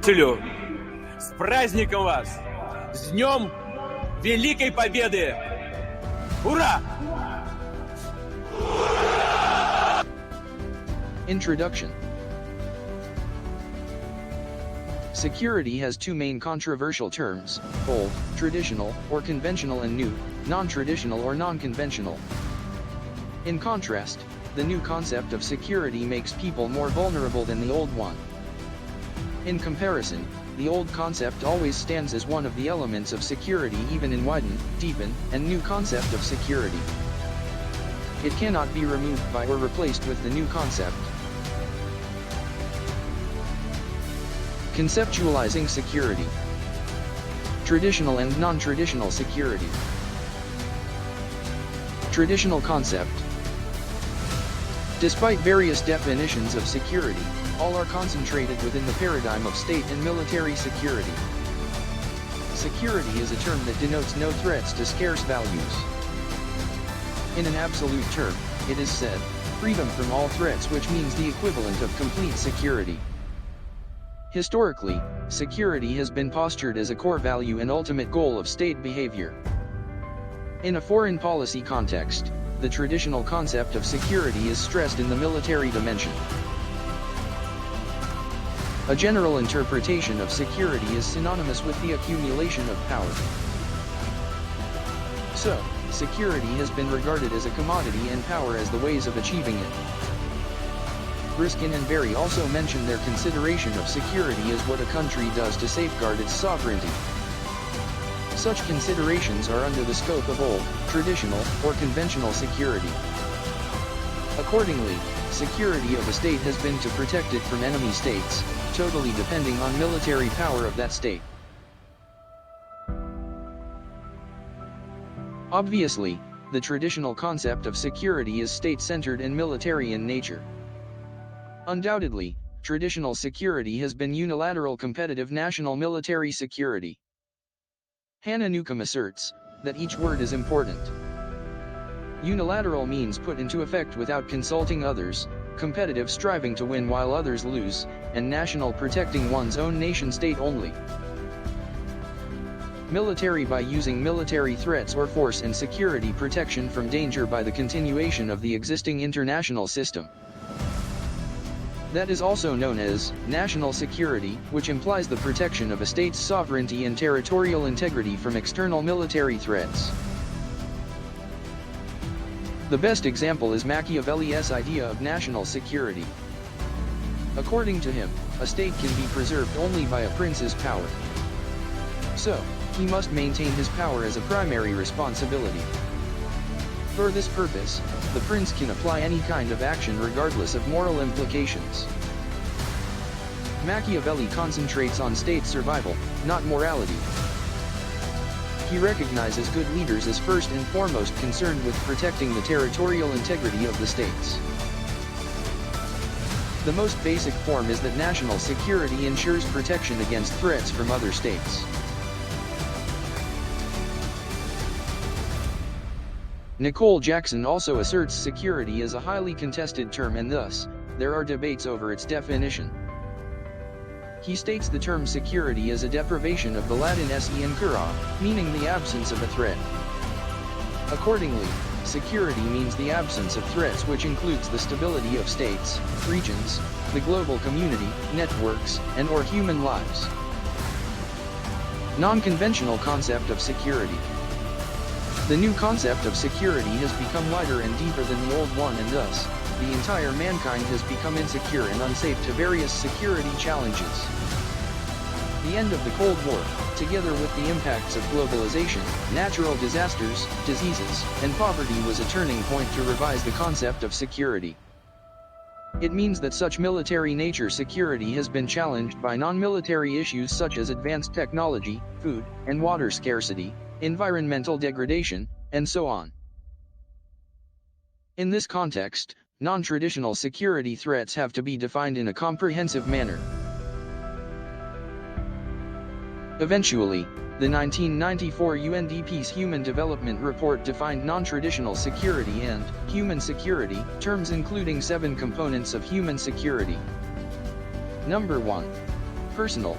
С праздником вас! С Днем Великой Победы! Ура! Introduction. Security has two main controversial terms: old, traditional, or conventional, and new, non-traditional or non-conventional. In contrast, the new concept of security makes people more vulnerable than the old one. In comparison, the old concept always stands as one of the elements of security even in widened, deepened, and new concept of security. It cannot be removed by or replaced with the new concept. Conceptualizing security. Traditional and non-traditional security. Traditional concept. Despite various definitions of security, all are concentrated within the paradigm of state and military security. Security is a term that denotes no threats to scarce values. In an absolute term, it is said, freedom from all threats, which means the equivalent of complete security. Historically, security has been postured as a core value and ultimate goal of state behavior. In a foreign policy context, the traditional concept of security is stressed in the military dimension. A general interpretation of security is synonymous with the accumulation of power. So, security has been regarded as a commodity and power as the ways of achieving it. Riskin and Berry also mention their consideration of security as what a country does to safeguard its sovereignty. Such considerations are under the scope of old, traditional, or conventional security. Accordingly, security of a state has been to protect it from enemy states, totally depending on military power of that state. Obviously, the traditional concept of security is state-centered and military in nature. Undoubtedly, traditional security has been unilateral competitive national military security. Hannah Newcomb asserts that each word is important. Unilateral means put into effect without consulting others, competitive striving to win while others lose, and national protecting one's own nation-state only. Military by using military threats or force and security protection from danger by the continuation of the existing international system. That is also known as national security, which implies the protection of a state's sovereignty and territorial integrity from external military threats. The best example is Machiavelli's idea of national security. According to him, a state can be preserved only by a prince's power. So, he must maintain his power as a primary responsibility. For this purpose, the prince can apply any kind of action regardless of moral implications. Machiavelli concentrates on state survival, not morality. He recognizes good leaders as first and foremost concerned with protecting the territorial integrity of the states. The most basic form is that national security ensures protection against threats from other states. Nicole Jackson also asserts security is a highly contested term and thus, there are debates over its definition. He states the term security is a deprivation of the Latin esse and cura, meaning the absence of a threat. Accordingly, security means the absence of threats, which includes the stability of states, regions, the global community, networks, and/or human lives. Non-conventional concept of security. The new concept of security has become wider and deeper than the old one, and thus, the entire mankind has become insecure and unsafe to various security challenges. The end of the Cold War, together with the impacts of globalization, natural disasters, diseases, and poverty, was a turning point to revise the concept of security. It means that such military nature security has been challenged by non-military issues such as advanced technology, food and water scarcity, environmental degradation, and so on. In this context, non-traditional security threats have to be defined in a comprehensive manner. Eventually, the 1994 UNDP's Human Development Report defined non-traditional security and human security terms, including 7 components of human security. Number 1. Personal,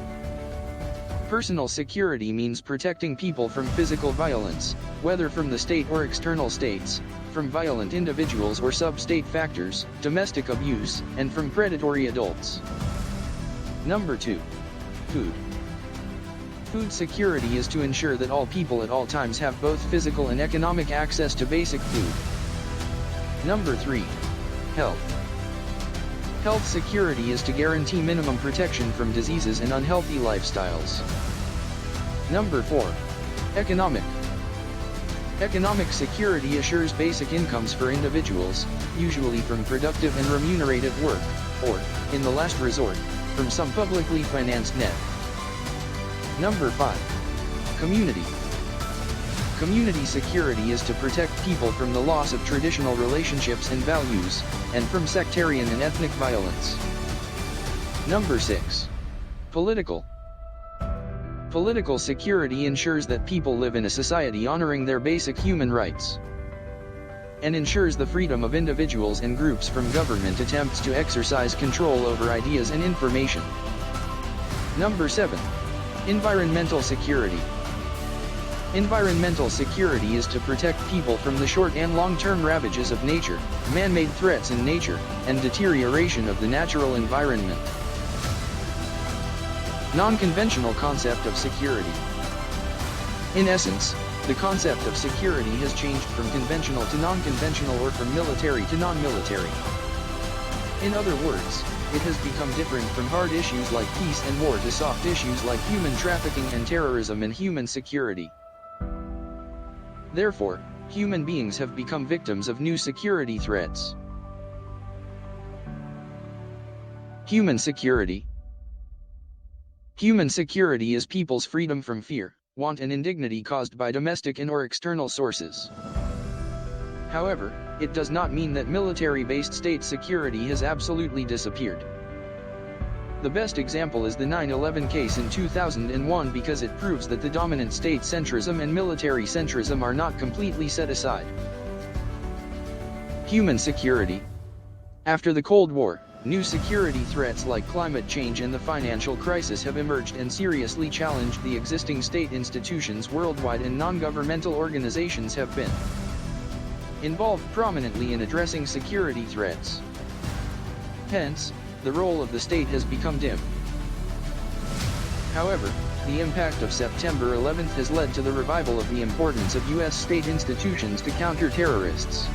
Personal security means protecting people from physical violence, whether from the state or external states, from violent individuals or sub-state factors, domestic abuse, and from predatory adults. Number 2. Food. Food security is to ensure that all people at all times have both physical and economic access to basic food. Number 3. Health. Health security is to guarantee minimum protection from diseases and unhealthy lifestyles. Number 4. Economic. Economic security assures basic incomes for individuals, usually from productive and remunerative work, or, in the last resort, from some publicly financed net. Number 5. Community. Community security is to protect people from the loss of traditional relationships and values, and from sectarian and ethnic violence. Number 6. Political. Political security ensures that people live in a society honoring their basic human rights, and ensures the freedom of individuals and groups from government attempts to exercise control over ideas and information. Number 7. Environmental security. Environmental security is to protect people from the short and long-term ravages of nature, man-made threats in nature, and deterioration of the natural environment. Non-conventional concept of security. In essence, the concept of security has changed from conventional to non-conventional or from military to non-military. In other words, it has become different from hard issues like peace and war to soft issues like human trafficking and terrorism and human security. Therefore, human beings have become victims of new security threats. Human security. Human security is people's freedom from fear, want and indignity caused by domestic and or external sources. However, it does not mean that military-based state security has absolutely disappeared. The best example is the 9/11 case in 2001 because it proves that the dominant state centrism and military centrism are not completely set aside. Human security. After the Cold War, new security threats like climate change and the financial crisis have emerged and seriously challenged the existing state institutions worldwide, and non-governmental organizations have been involved prominently in addressing security threats. Hence, the role of the state has become dim. However, the impact of September 11 has led to the revival of the importance of U.S. state institutions to counter terrorists.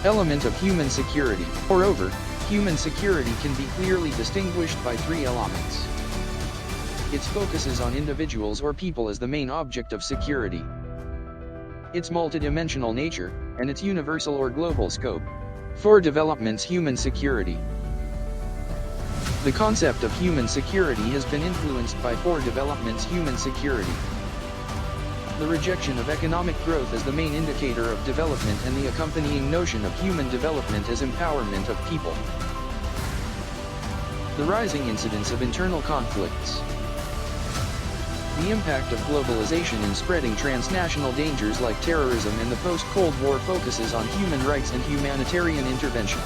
Element of human security. Moreover, human security can be clearly distinguished by three elements. Its focuses on individuals or people as the main object of security, its multidimensional nature, and its universal or global scope. 4 developments. Human security. The concept of human security has been influenced by 4 developments. Human security. The rejection of economic growth as the main indicator of development and the accompanying notion of human development as empowerment of people. The rising incidence of internal conflicts. The impact of globalization in spreading transnational dangers like terrorism, and the post-Cold War focuses on human rights and humanitarian intervention.